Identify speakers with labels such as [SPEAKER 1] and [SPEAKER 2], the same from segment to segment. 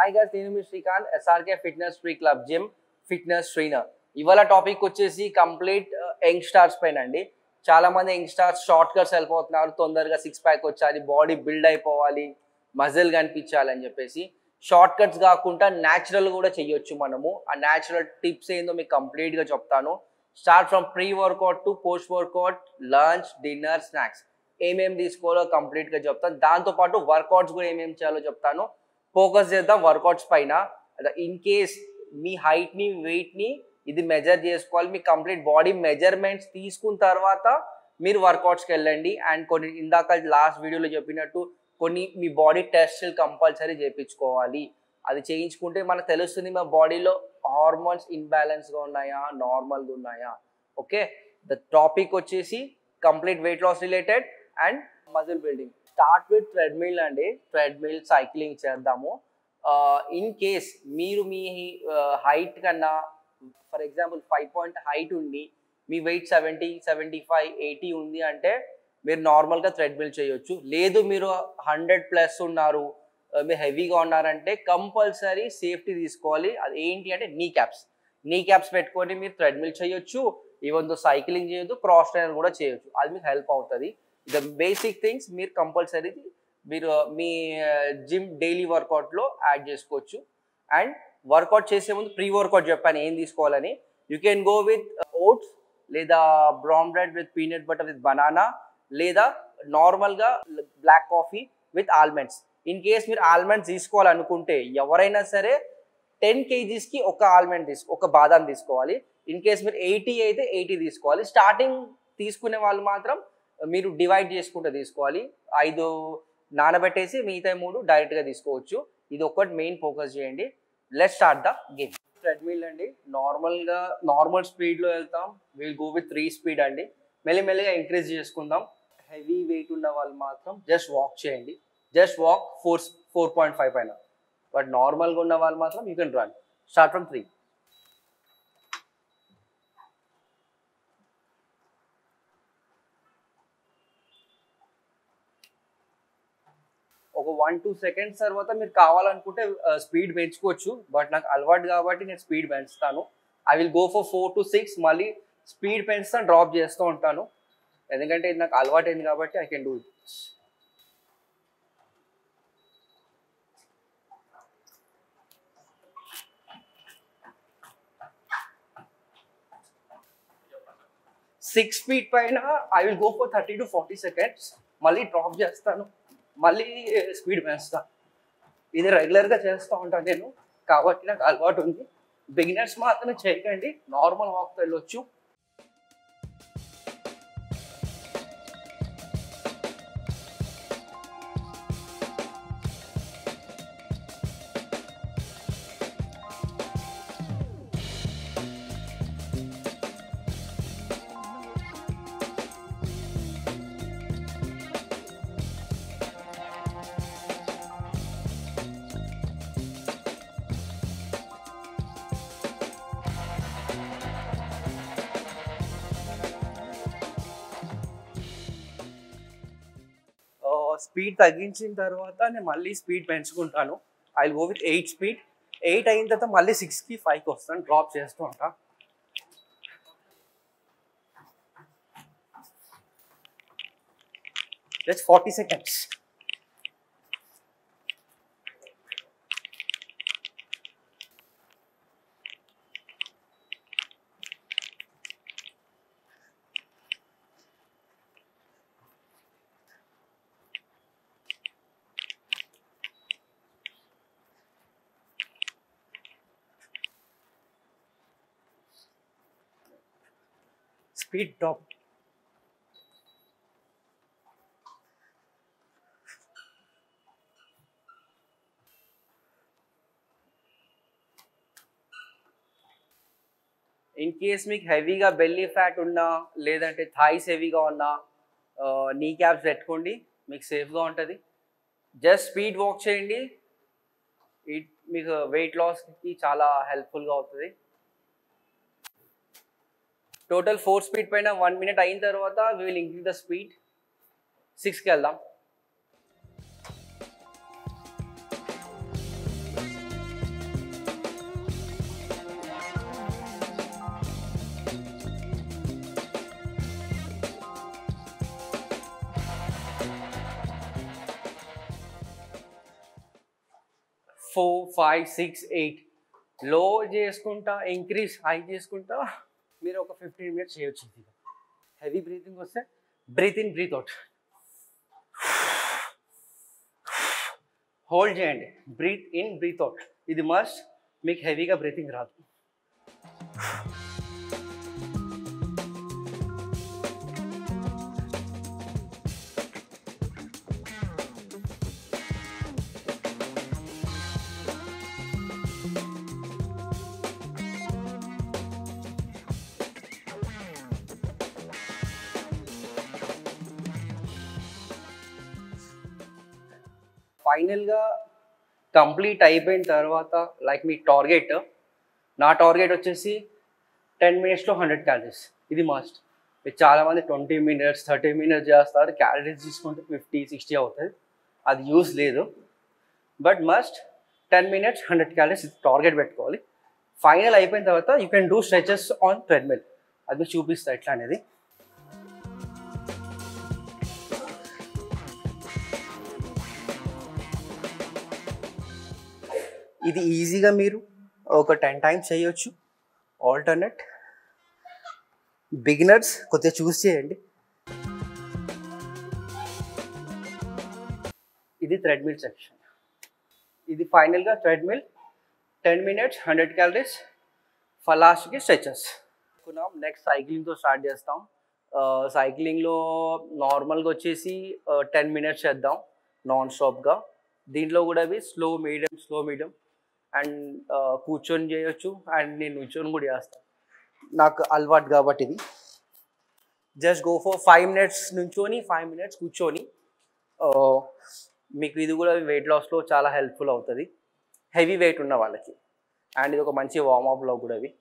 [SPEAKER 1] Hi guys, నేను మీ Srikanth, SRK fitness free club gym fitness trainer. ఇవాళ టాపిక్ వచ్చేసి కంప్లీట్ యంగ్ స్టార్స్ పైన అండి. చాలా మంది యంగ్ స్టార్స్ షార్ట్ కట్స్ వెళ్ళిపోతున్నారు, తొందరగా సిక్స్ ప్యాక్ వచ్చాలి, బాడీ బిల్డ్ అయిపోవాలి, మజిల్ కనిపించాలి అని చెప్పేసి. షార్ట్ కట్స్ కాకుండా న్యాచురల్ కూడా చేయొచ్చు మనము. ఆ న్యాచురల్ టిప్స్ ఏందో మీకు కంప్లీట్గా చెప్తాను. Start from pre workout to post workout, lunch, dinner, snacks ఏమేమి తీసుకోవాలో కంప్లీట్గా చెప్తాను. దాంతోపాటు వర్కౌట్స్ కూడా ఏమేమి చేయాలో చెప్తాను. ఫోకస్ చేద్దాం వర్కౌట్స్ పైన. ఇన్ కేస్ మీ హైట్ని వెయిట్ని ఇది మెజర్ చేసుకోవాలి. మీ కంప్లీట్ బాడీ మెజర్మెంట్స్ తీసుకున్న తర్వాత మీరు వర్కౌట్స్కి వెళ్ళండి. అండ్ కొన్ని ఇందాక లాస్ట్ వీడియోలో చెప్పినట్టు కొన్ని మీ బాడీ టెస్ట్లు కంపల్సరీ చేయించుకోవాలి. అది చేయించుకుంటే మనకు తెలుస్తుంది మా బాడీలో హార్మోన్స్ ఇన్బ్యాలెన్స్గా ఉన్నాయా, నార్మల్గా ఉన్నాయా. ఓకే, ద టాపిక్ వచ్చేసి complete weight loss related and muscle building. Start with treadmill అండి. ట్రెడ్మిల్ సైక్లింగ్ చేద్దాము. ఇన్ కేస్ మీరు మీ హైట్ కన్నా ఫర్ ఎగ్జాంపుల్ 5 పాయింట్ హైట్ ఉండి మీ వెయిట్ 70, 75, 80 ఉంది అంటే మీరు నార్మల్గా థ్రెడ్మిల్ చేయొచ్చు. లేదు మీరు 100+ ఉన్నారు, మీరు హెవీగా ఉన్నారంటే కంపల్సరీ సేఫ్టీ తీసుకోవాలి. అది ఏంటి అంటే నీ క్యాప్స్ పెట్టుకొని మీరు థ్రెడ్మిల్ చేయొచ్చు. ఈవెన్ దో సైక్లింగ్ చేయొద్దు, క్రాస్ ట్రైనర్ కూడా చేయొచ్చు. అది మీకు హెల్ప్ అవుతుంది. ద బేసిక్ థింగ్స్ మీరు కంపల్సరీ మీరు మీ జిమ్ డైలీ వర్కౌట్లో యాడ్ చేసుకోవచ్చు. అండ్ వర్కౌట్ చేసే ముందు ప్రీ వర్కౌట్ చెప్పాను ఏం తీసుకోవాలని. You can go with oats, లేదా brown bread with peanut butter with banana, లేదా నార్మల్గా black coffee with almonds. In case మీరు ఆల్మండ్స్ తీసుకోవాలనుకుంటే ఎవరైనా సరే 10 kgsకి ఒక బాదాం తీసుకోవాలి. ఇన్ కేస్ మీరు 80 అయితే 80 తీసుకోవాలి. స్టార్టింగ్ తీసుకునే వాళ్ళు మాత్రం మీరు డివైడ్ చేసుకుంటూ తీసుకోవాలి. 5 నానబెట్టేసి మిగతా 3 డైరెక్ట్గా తీసుకోవచ్చు. ఇది ఒకటి మెయిన్ ఫోకస్ చేయండి. Let's start the game. Treadmill అండి, నార్మల్ స్పీడ్లో వెళ్తాం. విల్ గో విత్ 3 స్పీడ్ అండి. మెల్లిమెల్లిగా ఇంక్రీజ్ చేసుకుందాం. హెవీ వెయిట్ ఉన్న వాళ్ళు మాత్రం జస్ట్ వాక్ చేయండి. జస్ట్ వాక్ 4.5 పైన. బట్ నార్మల్గా ఉన్న వాళ్ళు మాత్రం you can run. Start from 3. ఒక 1-2 సెకండ్స్ తర్వాత మీరు కావాలనుకుంటే స్పీడ్ పెంచుకోవచ్చు. బట్ నాకు అలవాటు కాబట్టి నేను స్పీడ్ పెంచుతాను. I will go for 4 to 6. మళ్ళీ స్పీడ్ పెంచుతాను, డ్రాప్ చేస్తూ ఉంటాను. ఎందుకంటే ఇది నాకు అలవాటు అయింది కాబట్టి I can do it. Six speed పైన I will go for 30 to 40 seconds. మళ్ళీ డ్రాప్ చేస్తాను, మళ్ళీ స్పీడ్ పెంచుతాను. ఇది రెగ్యులర్గా చేస్తూ ఉంటాను నేను, కాబట్టి నాకు అలవాటు ఉంది. బిగినర్స్ మాత్రమే చేయకండి, నార్మల్ వాక్తో వెళ్ళొచ్చు. స్పీడ్ తగ్గించిన తర్వాత నేను మళ్ళీ స్పీడ్ పెంచుకుంటాను. I will go with 8 speed. 8 అయిన తర్వాత మళ్ళీ 6కి 5కి వస్తాను, డ్రాప్ చేస్తూ ఉంటాను. Just 40 seconds. Speed drop. In case మీకు హెవీగా బెల్లీ ఫ్యాట్ ఉన్నా, లేదంటే థాయిస్ హెవీగా ఉన్నా నీ క్యాప్స్ పెట్టుకోండి, మీకు సేఫ్గా ఉంటుంది. జస్ట్ స్పీడ్ వాక్ చేయండి. మీకు వెయిట్ లాస్కి చాలా హెల్ప్ఫుల్గా అవుతుంది. టోటల్ 4 స్పీడ్ పైన 1 minute అయిన తర్వాత we will increase the speed. 6కి వెళ్దాం. 4 5 6 8 లో చేసుకుంటా ఇంక్రీజ్ హై చేసుకుంటా మీరు ఒక 15 మినిట్స్ చేయొచ్చు. హెవీ బ్రీతింగ్ వస్తే breath in breath out, hold చేయండి, బ్రీత్ ఇన్ బ్రీత్ అవుట్. ఇది మస్ట్, మీకు హెవీగా బ్రీతింగ్ రాదు. ఫైనల్గా కంప్లీట్ అయిపోయిన తర్వాత లైక్ మీ టార్గెట్, నా టార్గెట్ వచ్చేసి 10 మినిట్స్లో 100 క్యాలరీస్. ఇది మస్ట్. చాలామంది 20 మినిట్స్ 30 మినిట్స్ చేస్తారు, క్యాలరీస్ తీసుకుంటే 50 60 అవుతుంది, అది యూస్ లేదు. But must 10 minutes 100 calories target పెట్టుకోవాలి. ఫైనల్ అయిపోయిన తర్వాత you can do stretches on treadmill. అది చూపిస్తా ఎట్లా అనేది. ఇది ఈజీగా మీరు ఒక 10 టైమ్స్ చేయొచ్చు. ఆల్టర్నేట్ బిగినర్స్ కొద్దిగా చూస్ చేయండి. ఇది థ్రెడ్మిల్ సెక్షన్. ఇది ఫైనల్గా థ్రెడ్మిల్ 10 మినిట్స్ 100 క్యాలరీస్. లాస్ట్కి స్ట్రెచెస్. నెక్స్ట్ సైక్లింగ్తో స్టార్ట్ చేస్తాం. సైక్లింగ్లో నార్మల్గా వచ్చేసి 10 మినిట్స్ చేద్దాం నాన్ స్టాప్గా. దీంట్లో కూడా అవి స్లో మీడియం అండ్ కూర్చొని చేయొచ్చు, అండ్ నేను కూర్చొని కూడా చేస్తాను, నాకు అలవాటు కాబట్టి. ఇది జస్ట్ గో ఫర్ 5 మినిట్స్ నుంచొని 5 మినిట్స్ కూర్చొని. మీకు ఇది కూడా వెయిట్ లాస్లో చాలా హెల్ప్ఫుల్ అవుతుంది హెవీ వెయిట్ ఉన్న వాళ్ళకి. అండ్ ఇది ఒక మంచి వార్మప్లో కూడా అవి.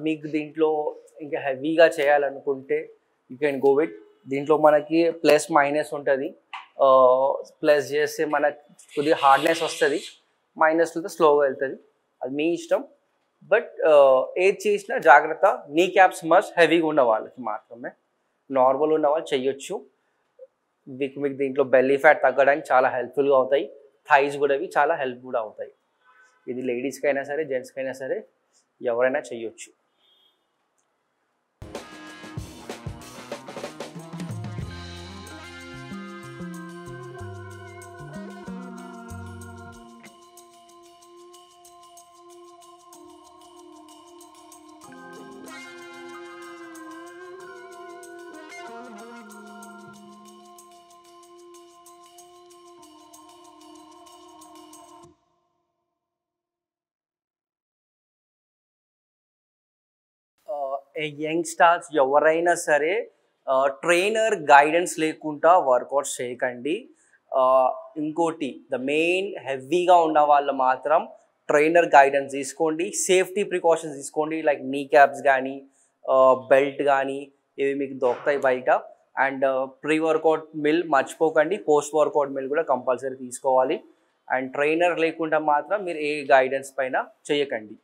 [SPEAKER 1] మీకు దీంట్లో ఇంకా హెవీగా చేయాలనుకుంటే యూ కెన్ గో విత్. దీంట్లో మనకి ప్లస్ మైనస్ ఉంటుంది. ప్లస్ చేస్తే మనకు కొద్దిగా హార్డ్నెస్ వస్తుంది, మైనస్లో స్లోగా వెళ్తుంది, అది మీ ఇష్టం. బట్ ఏది చేసినా జాగ్రత్త, నీ క్యాప్స్ మస్ట్ హెవీగా ఉన్న వాళ్ళకి మాత్రమే. నార్మల్ ఉన్న వాళ్ళు చెయ్యొచ్చు. మీకు దీంట్లో బెల్లీ ఫ్యాట్ తగ్గడానికి చాలా హెల్ప్ఫుల్గా అవుతాయి. థైస్ కూడా ఇవి చాలా హెల్ప్ కూడా అవుతాయి. ఇది లేడీస్కి అయినా సరే జెంట్స్కి అయినా సరే ఎవరైనా చెయ్యొచ్చు. యంగ్స్టర్స్ ఎవరైనా సరే ట్రైనర్ గైడెన్స్ లేకుండా వర్కౌట్స్ చేయకండి. ఇంకోటి, ద మెయిన్ హెవీగా ఉన్న వాళ్ళు మాత్రం ట్రైనర్ గైడెన్స్ తీసుకోండి. సేఫ్టీ ప్రికాషన్స్ తీసుకోండి, లైక్ నీ క్యాప్స్ కానీ బెల్ట్ కానీ ఇవి మీకు దొరుకుతాయి బయట. అండ్ ప్రీ వర్కౌట్ మిల్ మర్చిపోకండి, పోస్ట్ వర్కౌట్ మిల్ కూడా కంపల్సరీ తీసుకోవాలి. అండ్ ట్రైనర్ లేకుండా మాత్రం మీరు ఏ గైడెన్స్ పైన చేయకండి.